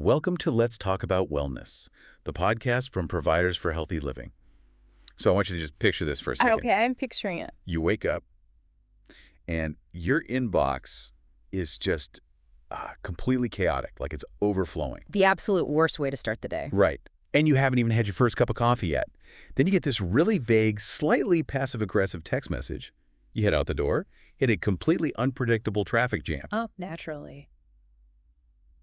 Welcome to Let's Talk About Wellness, the podcast from Providers for Healthy Living. So I want you to just picture this for a second. Okay, I'm picturing it. You wake up, and your inbox is just completely chaotic, like it's overflowing. The absolute worst way to start the day. Right. And you haven't even had your first cup of coffee yet. Then you get this really vague, slightly passive-aggressive text message. You head out the door, hit a completely unpredictable traffic jam. Oh, naturally.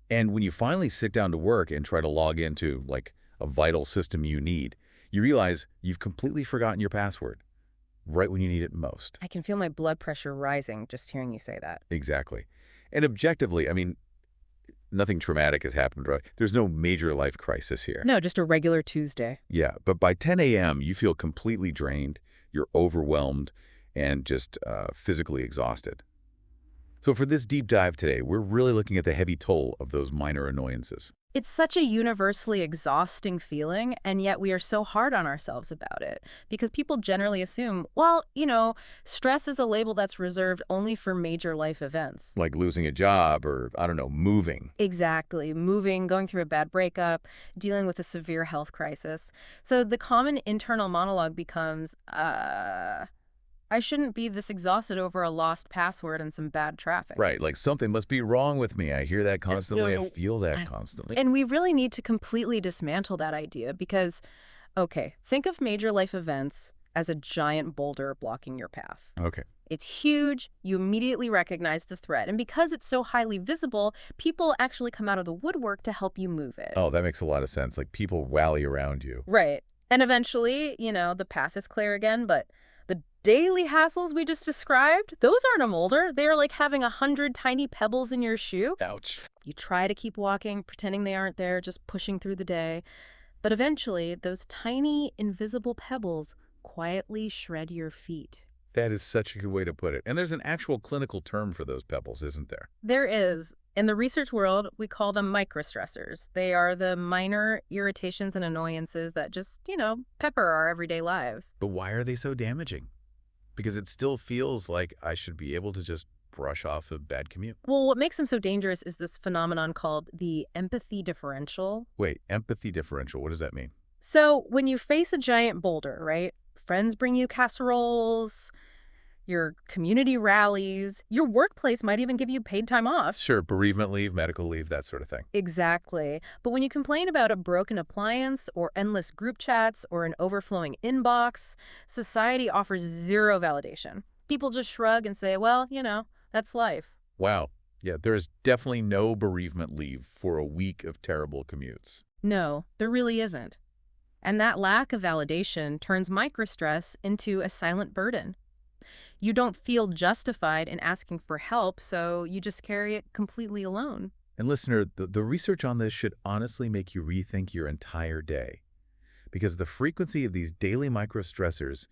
And when you finally sit down to work and try to log into, like, a vital system you need, you realize you've completely forgotten your password right when you need it most. I can feel my blood pressure rising just hearing you say that. Exactly. And objectively, I mean, nothing traumatic has happened, right? There's no major life crisis here. No, just a regular Tuesday. Yeah, but by 10 a.m., you feel completely drained, you're overwhelmed, and just physically exhausted. So for this deep dive today, we're really looking at the heavy toll of those minor annoyances. It's such a universally exhausting feeling, and yet we are so hard on ourselves about it. Because people generally assume, well, stress is a label that's reserved only for major life events. Like losing a job or, I don't know, moving. Exactly. Moving, going through a bad breakup, dealing with a severe health crisis. So the common internal monologue becomes, I shouldn't be this exhausted over a lost password and some bad traffic. Right, like something must be wrong with me. I hear that constantly. I feel that constantly. And we really need to completely dismantle that idea because, okay, think of major life events as a giant boulder blocking your path. Okay. It's huge. You immediately recognize the threat. And because it's so highly visible, people actually come out of the woodwork to help you move it. Oh, that makes a lot of sense. Like people rally around you. Right. And eventually, the path is clear again, but the daily hassles we just described, those aren't a molder. They are like having 100 tiny pebbles in your shoe. Ouch. You try to keep walking, pretending they aren't there, just pushing through the day. But eventually, those tiny, invisible pebbles quietly shred your feet. That is such a good way to put it. And there's an actual clinical term for those pebbles, isn't there? There is. In the research world, we call them microstressors. They are the minor irritations and annoyances that just, pepper our everyday lives. But why are they so damaging? Because it still feels like I should be able to just brush off a bad commute. Well, what makes them so dangerous is this phenomenon called the empathy differential. Wait, empathy differential, what does that mean? So when you face a giant boulder, right? Friends bring you casseroles, your community rallies, your workplace might even give you paid time off. Sure, bereavement leave, medical leave, that sort of thing. Exactly. But when you complain about a broken appliance or endless group chats or an overflowing inbox, society offers zero validation. People just shrug and say, well, that's life. Wow. Yeah, there is definitely no bereavement leave for a week of terrible commutes. No, there really isn't. And that lack of validation turns microstress into a silent burden. You don't feel justified in asking for help, so you just carry it completely alone. And listener, the research on this should honestly make you rethink your entire day. Because the frequency of these daily microstressors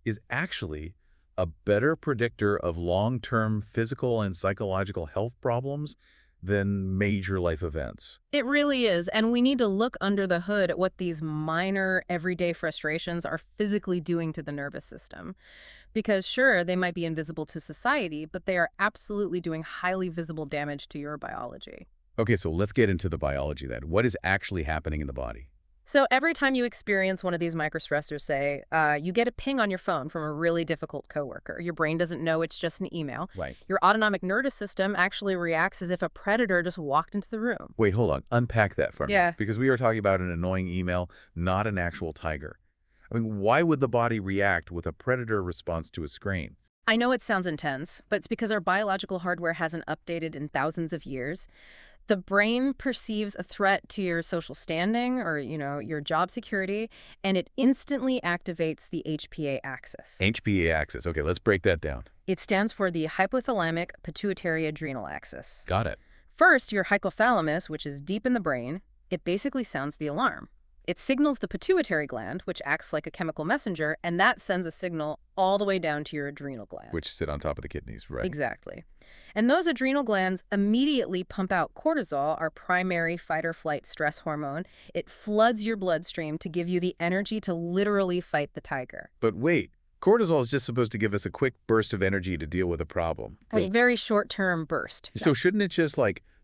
is actually a better predictor of long-term physical and psychological health problems than major life events. It really is, and we need to look under the hood at what these minor, everyday frustrations are physically doing to the nervous system. Because sure, they might be invisible to society, but they are absolutely doing highly visible damage to your biology. Okay, so let's get into the biology then. What is actually happening in the body? So every time you experience one of these microstressors, say, you get a ping on your phone from a really difficult coworker. Your brain doesn't know it's just an email. Right. Your autonomic nervous system actually reacts as if a predator just walked into the room. Wait, hold on. Unpack that for me. Yeah. Because we are talking about an annoying email, not an actual tiger. I mean, why would the body react with a predator response to a screen? I know it sounds intense, but it's because our biological hardware hasn't updated in thousands of years. The brain perceives a threat to your social standing or, your job security, and it instantly activates the HPA axis. HPA axis. Okay, let's break that down. It stands for the hypothalamic pituitary adrenal axis. Got it. First, your hypothalamus, which is deep in the brain, it basically sounds the alarm. It signals the pituitary gland, which acts like a chemical messenger, and that sends a signal all the way down to your adrenal gland. Which sit on top of the kidneys, right? Exactly. And those adrenal glands immediately pump out cortisol, our primary fight-or-flight stress hormone. It floods your bloodstream to give you the energy to literally fight the tiger. But wait, cortisol is just supposed to give us a quick burst of energy to deal with a problem. A very short-term burst. So shouldn't it just,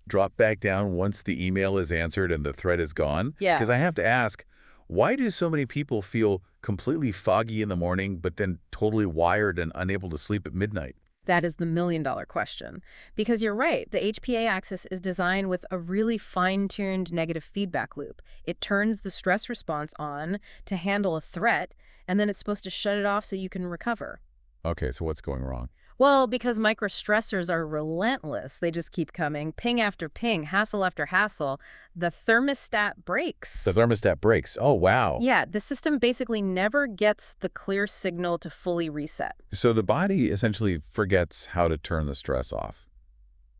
drop back down once the email is answered and the thread is gone? Yeah. Because I have to ask, why do so many people feel completely foggy in the morning but then totally wired and unable to sleep at midnight? That is the million-dollar question. Because you're right, the HPA axis is designed with a really fine-tuned negative feedback loop. It turns the stress response on to handle a threat, and then it's supposed to shut it off so you can recover. Okay, so what's going wrong? Well, because microstressors are relentless. They just keep coming, ping after ping, hassle after hassle. The thermostat breaks. The thermostat breaks. Oh, wow. Yeah, the system basically never gets the clear signal to fully reset. So the body essentially forgets how to turn the stress off.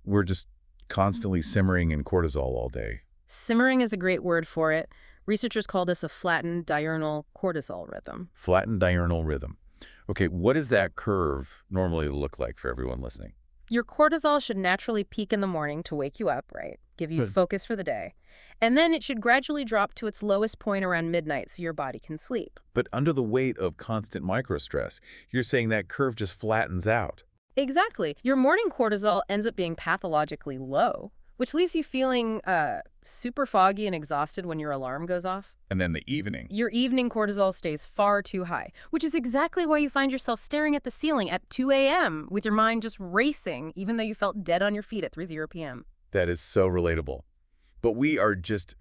We're just constantly simmering in cortisol all day. Simmering is a great word for it. Researchers call this a flattened diurnal cortisol rhythm. Flattened diurnal rhythm. Okay, what does that curve normally look like for everyone listening? Your cortisol should naturally peak in the morning to wake you up, right? Give you Good. focus for the day. And then it should gradually drop to its lowest point around midnight so your body can sleep. But under the weight of constant microstress, you're saying that curve just flattens out. Exactly. Your morning cortisol ends up being pathologically low, which leaves you feeling super foggy and exhausted when your alarm goes off. And then the evening. Your evening cortisol stays far too high, which is exactly why you find yourself staring at the ceiling at 2 a.m. with your mind just racing, even though you felt dead on your feet at 3:00 p.m. That is so relatable. But we are just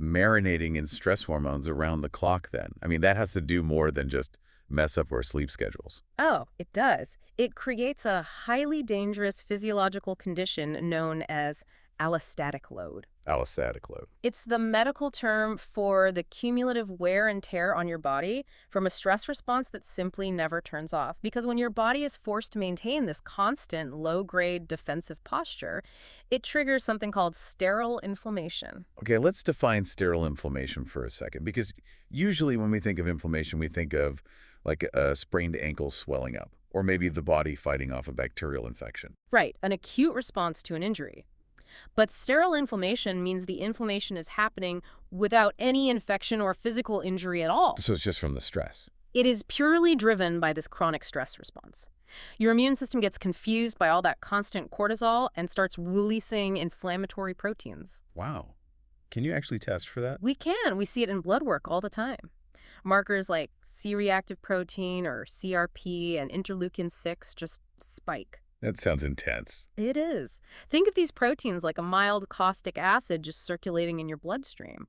marinating in stress hormones around the clock then. I mean, that has to do more than just mess up our sleep schedules. Oh, it does. It creates a highly dangerous physiological condition known as allostatic load. Allostatic load. It's the medical term for the cumulative wear and tear on your body from a stress response that simply never turns off. Because when your body is forced to maintain this constant low-grade defensive posture, it triggers something called sterile inflammation. Okay, let's define sterile inflammation for a second, because usually when we think of inflammation, we think of like a sprained ankle swelling up, or maybe the body fighting off a bacterial infection. Right, an acute response to an injury. But sterile inflammation means the inflammation is happening without any infection or physical injury at all. So it's just from the stress. It is purely driven by this chronic stress response. Your immune system gets confused by all that constant cortisol and starts releasing inflammatory proteins. Wow. Can you actually test for that? We can. We see it in blood work all the time. Markers like C-reactive protein or CRP and interleukin-6 just spike. That sounds intense. It is. Think of these proteins like a mild caustic acid just circulating in your bloodstream.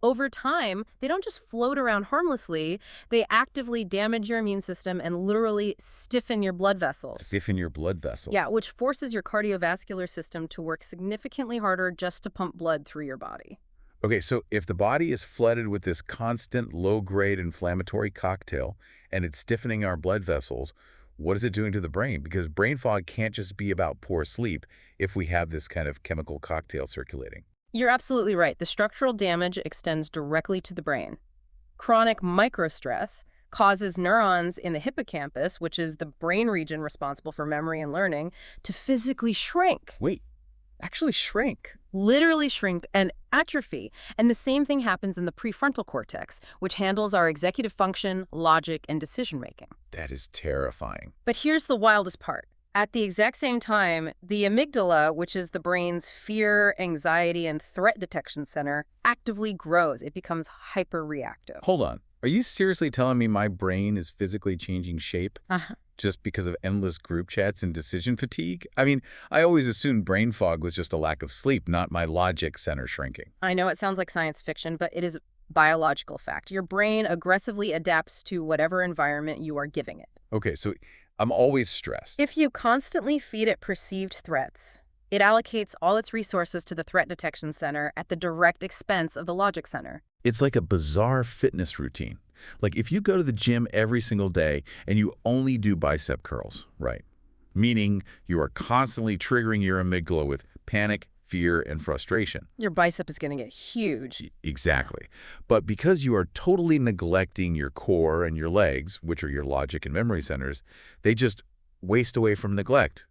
Over time, they don't just float around harmlessly, they actively damage your immune system and literally stiffen your blood vessels. Stiffen your blood vessels. Yeah, which forces your cardiovascular system to work significantly harder just to pump blood through your body. Okay, so if the body is flooded with this constant low-grade inflammatory cocktail and it's stiffening our blood vessels, what is it doing to the brain? Because brain fog can't just be about poor sleep if we have this kind of chemical cocktail circulating. You're absolutely right. The structural damage extends directly to the brain. Chronic microstress causes neurons in the hippocampus, which is the brain region responsible for memory and learning, to physically shrink. Wait, actually shrink? Literally shrink and atrophy. And the same thing happens in the prefrontal cortex, which handles our executive function, logic, and decision-making. That is terrifying. But here's the wildest part. At the exact same time, the amygdala, which is the brain's fear, anxiety, and threat detection center, actively grows. It becomes hyper-reactive. Hold on. Are you seriously telling me my brain is physically changing shape just because of endless group chats and decision fatigue? I mean, I always assumed brain fog was just a lack of sleep, not my logic center shrinking. I know it sounds like science fiction, but it is biological fact. Your brain aggressively adapts to whatever environment you are giving it. Okay, so I'm always stressed. If you constantly feed it perceived threats, it allocates all its resources to the threat detection center at the direct expense of the logic center. It's like a bizarre fitness routine. Like if you go to the gym every single day and you only do bicep curls, right? Meaning you are constantly triggering your amygdala with panic, fear, and frustration. Your bicep is going to get huge. Exactly. But because you are totally neglecting your core and your legs, which are your logic and memory centers, they just waste away from neglect.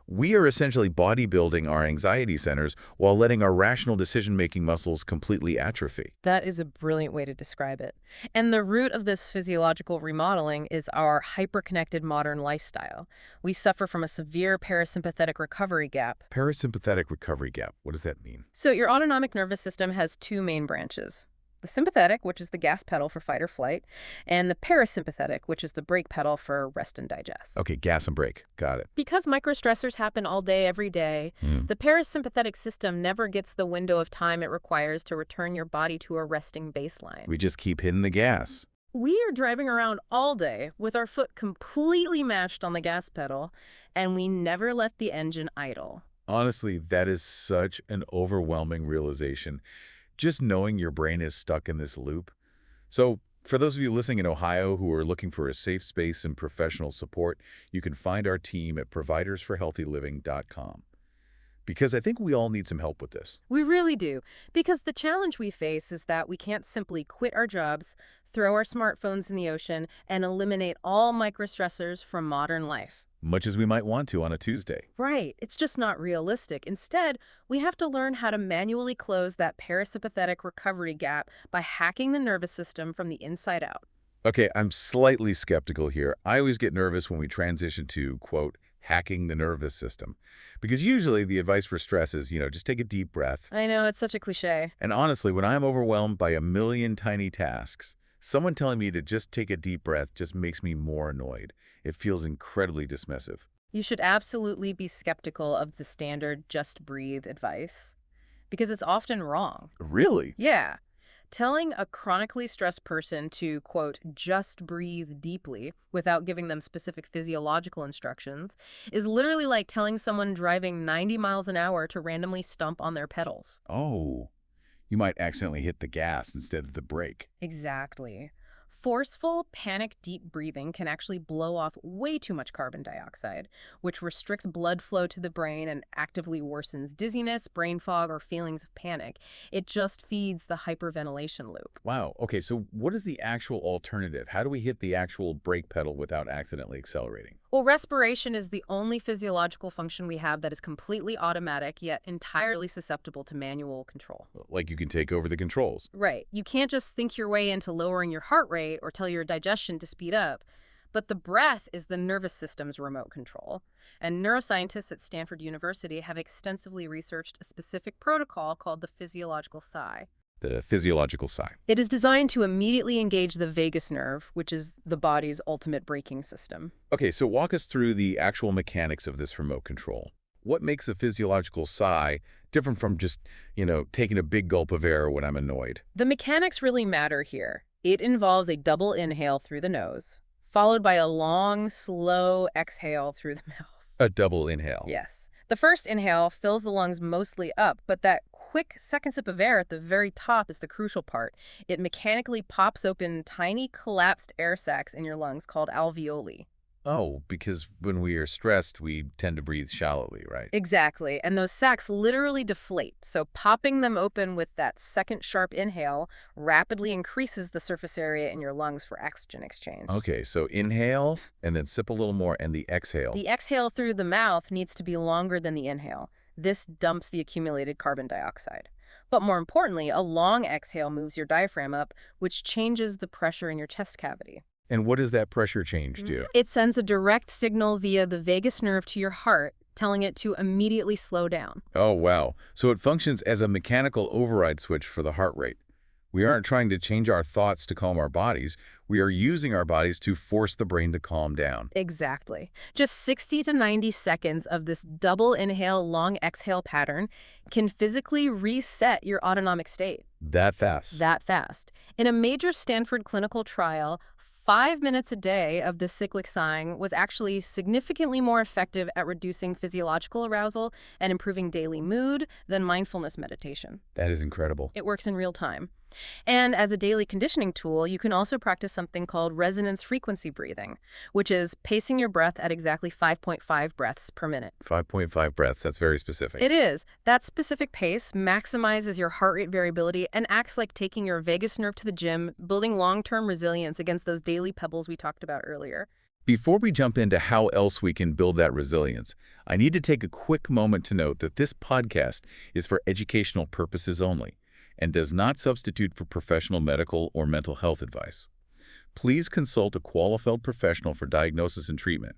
We are essentially bodybuilding our anxiety centers while letting our rational decision-making muscles completely atrophy. That is a brilliant way to describe it. And the root of this physiological remodeling is our hyperconnected modern lifestyle. We suffer from a severe parasympathetic recovery gap. Parasympathetic recovery gap, what does that mean? So your autonomic nervous system has two main branches. The sympathetic, which is the gas pedal for fight or flight, and the parasympathetic, which is the brake pedal for rest and digest. Okay, gas and brake. Got it. Because microstressors happen all day, every day, the parasympathetic system never gets the window of time it requires to return your body to a resting baseline. We just keep hitting the gas. We are driving around all day with our foot completely matched on the gas pedal, and we never let the engine idle. Honestly, that is such an overwhelming realization. Just knowing your brain is stuck in this loop. So, for those of you listening in Ohio who are looking for a safe space and professional support, you can find our team at providersforhealthyliving.com. Because I think we all need some help with this. We really do, because the challenge we face is that we can't simply quit our jobs, throw our smartphones in the ocean, and eliminate all microstressors from modern life. Much as we might want to on a Tuesday. Right. It's just not realistic. Instead, we have to learn how to manually close that parasympathetic recovery gap by hacking the nervous system from the inside out. Okay, I'm slightly skeptical here. I always get nervous when we transition to, quote, hacking the nervous system. Because usually the advice for stress is, just take a deep breath. I know, it's such a cliche. And honestly, when I'm overwhelmed by a million tiny tasks, someone telling me to just take a deep breath just makes me more annoyed. It feels incredibly dismissive. You should absolutely be skeptical of the standard just breathe advice, because it's often wrong. Really? Yeah. Telling a chronically stressed person to, quote, just breathe deeply without giving them specific physiological instructions is literally like telling someone driving 90 miles an hour to randomly stomp on their pedals. Oh, you might accidentally hit the gas instead of the brake. Exactly. Forceful, panic deep breathing can actually blow off way too much carbon dioxide, which restricts blood flow to the brain and actively worsens dizziness, brain fog, or feelings of panic. It just feeds the hyperventilation loop. Wow. Okay, so what is the actual alternative? How do we hit the actual brake pedal without accidentally accelerating? Well, respiration is the only physiological function we have that is completely automatic, yet entirely susceptible to manual control. Like you can take over the controls. Right. You can't just think your way into lowering your heart rate or tell your digestion to speed up. But the breath is the nervous system's remote control. And neuroscientists at Stanford University have extensively researched a specific protocol called the physiological sigh. The physiological sigh. It is designed to immediately engage the vagus nerve, which is the body's ultimate braking system. Okay, so walk us through the actual mechanics of this remote control. What makes a physiological sigh different from just, taking a big gulp of air when I'm annoyed? The mechanics really matter here. It involves a double inhale through the nose, followed by a long, slow exhale through the mouth. A double inhale. Yes. The first inhale fills the lungs mostly up, but that quick second sip of air at the very top is the crucial part. It mechanically pops open tiny collapsed air sacs in your lungs called alveoli. Oh, because when we are stressed, we tend to breathe shallowly, right? Exactly. And those sacs literally deflate. So popping them open with that second sharp inhale rapidly increases the surface area in your lungs for oxygen exchange. Okay, so inhale and then sip a little more and the exhale. The exhale through the mouth needs to be longer than the inhale. This dumps the accumulated carbon dioxide. But more importantly, a long exhale moves your diaphragm up, which changes the pressure in your chest cavity. And what does that pressure change do? It sends a direct signal via the vagus nerve to your heart, telling it to immediately slow down. Oh, wow. So it functions as a mechanical override switch for the heart rate. We aren't trying to change our thoughts to calm our bodies. We are using our bodies to force the brain to calm down. Exactly. Just 60 to 90 seconds of this double inhale, long exhale pattern can physically reset your autonomic state. That fast? That fast. In a major Stanford clinical trial, 5 minutes a day of this cyclic sighing was actually significantly more effective at reducing physiological arousal and improving daily mood than mindfulness meditation. That is incredible. It works in real time. And as a daily conditioning tool, you can also practice something called resonance frequency breathing, which is pacing your breath at exactly 5.5 breaths per minute. 5.5 breaths. That's very specific. It is. That specific pace maximizes your heart rate variability and acts like taking your vagus nerve to the gym, building long-term resilience against those daily pebbles we talked about earlier. Before we jump into how else we can build that resilience, I need to take a quick moment to note that this podcast is for educational purposes only and does not substitute for professional medical or mental health advice. Please consult a qualified professional for diagnosis and treatment.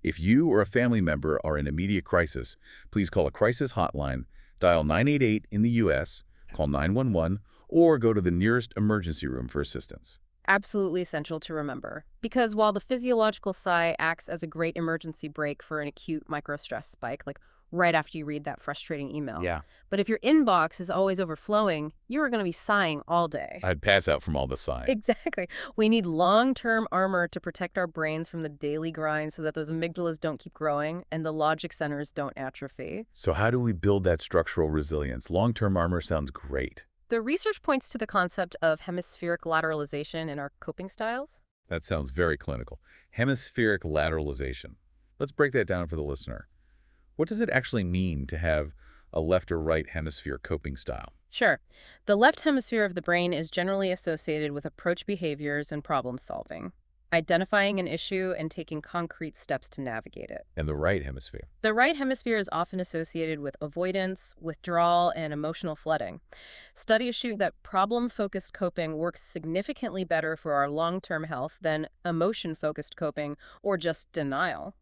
If you or a family member are in immediate crisis, please call a crisis hotline, dial 988 in the U.S., call 911, or go to the nearest emergency room for assistance. Absolutely essential to remember. Because while the physiological sigh acts as a great emergency brake for an acute microstress spike, like right after you read that frustrating email. Yeah. But if your inbox is always overflowing, you are going to be sighing all day. I'd pass out from all the sighing. Exactly. We need long-term armor to protect our brains from the daily grind so that those amygdalas don't keep growing and the logic centers don't atrophy. So how do we build that structural resilience? Long-term armor sounds great. The research points to the concept of hemispheric lateralization in our coping styles. That sounds very clinical. Hemispheric lateralization. Let's break that down for the listener. What does it actually mean to have a left or right hemisphere coping style? Sure. The left hemisphere of the brain is generally associated with approach behaviors and problem solving, identifying an issue and taking concrete steps to navigate it. And the right hemisphere? The right hemisphere is often associated with avoidance, withdrawal, and emotional flooding. Studies show that problem-focused coping works significantly better for our long-term health than emotion-focused coping or just denial.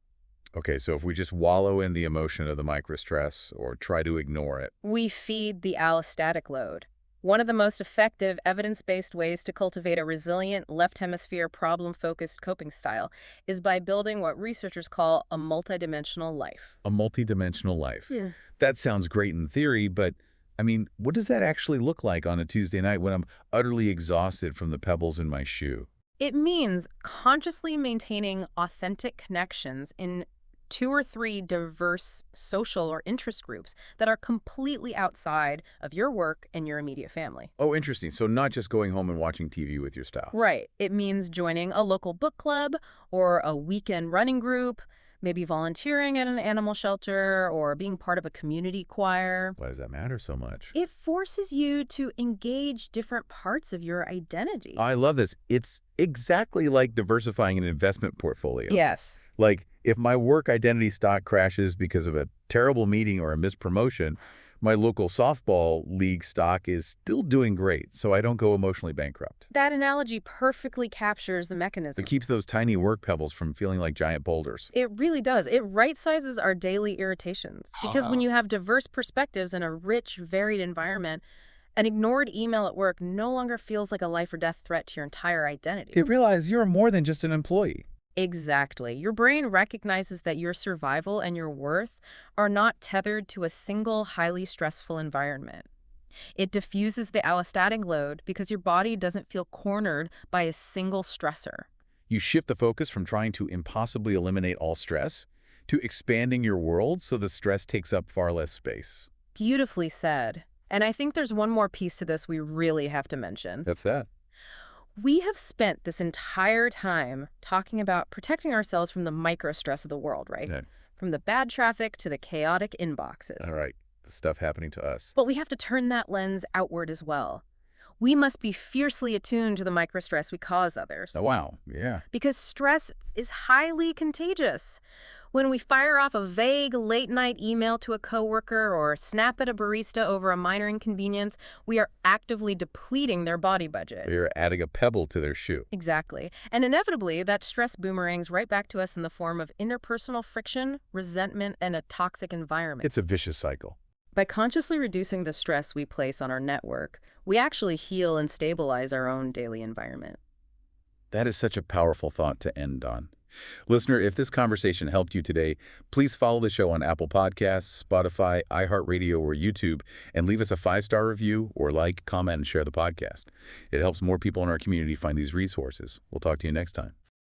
Okay, so if we just wallow in the emotion of the microstress or try to ignore it. We feed the allostatic load. One of the most effective evidence-based ways to cultivate a resilient left hemisphere problem-focused coping style is by building what researchers call a multidimensional life. A multidimensional life. Yeah. That sounds great in theory, but I mean, what does that actually look like on a Tuesday night when I'm utterly exhausted from the pebbles in my shoe? It means consciously maintaining authentic connections in 2 or 3 diverse social or interest groups that are completely outside of your work and your immediate family. Oh, interesting. So not just going home and watching TV with your spouse. Right. It means joining a local book club or a weekend running group, maybe volunteering at an animal shelter or being part of a community choir. Why does that matter so much? It forces you to engage different parts of your identity. I love this. It's exactly like diversifying an investment portfolio. Yes. Like, if my work identity stock crashes because of a terrible meeting or a missed promotion, my local softball league stock is still doing great, so I don't go emotionally bankrupt. That analogy perfectly captures the mechanism. It keeps those tiny work pebbles from feeling like giant boulders. It really does. It right-sizes our daily irritations. Because when you have diverse perspectives in a rich, varied environment, an ignored email at work no longer feels like a life or death threat to your entire identity. You realize you're more than just an employee. Exactly. Your brain recognizes that your survival and your worth are not tethered to a single highly stressful environment. It diffuses the allostatic load because your body doesn't feel cornered by a single stressor. You shift the focus from trying to impossibly eliminate all stress to expanding your world so the stress takes up far less space. Beautifully said. And I think there's one more piece to this we really have to mention. That's that. We have spent this entire time talking about protecting ourselves from the microstress of the world, right? Yeah. From the bad traffic to the chaotic inboxes. All right. The stuff happening to us. But we have to turn that lens outward as well. We must be fiercely attuned to the microstress we cause others. Oh, wow. Yeah. Because stress is highly contagious. When we fire off a vague late-night email to a coworker or snap at a barista over a minor inconvenience, we are actively depleting their body budget. You're adding a pebble to their shoe. Exactly. And inevitably, that stress boomerangs right back to us in the form of interpersonal friction, resentment, and a toxic environment. It's a vicious cycle. By consciously reducing the stress we place on our network, we actually heal and stabilize our own daily environment. That is such a powerful thought to end on. Listener, if this conversation helped you today, please follow the show on Apple Podcasts, Spotify, iHeartRadio, or YouTube, and leave us a 5-star review or like, comment, and share the podcast. It helps more people in our community find these resources. We'll talk to you next time.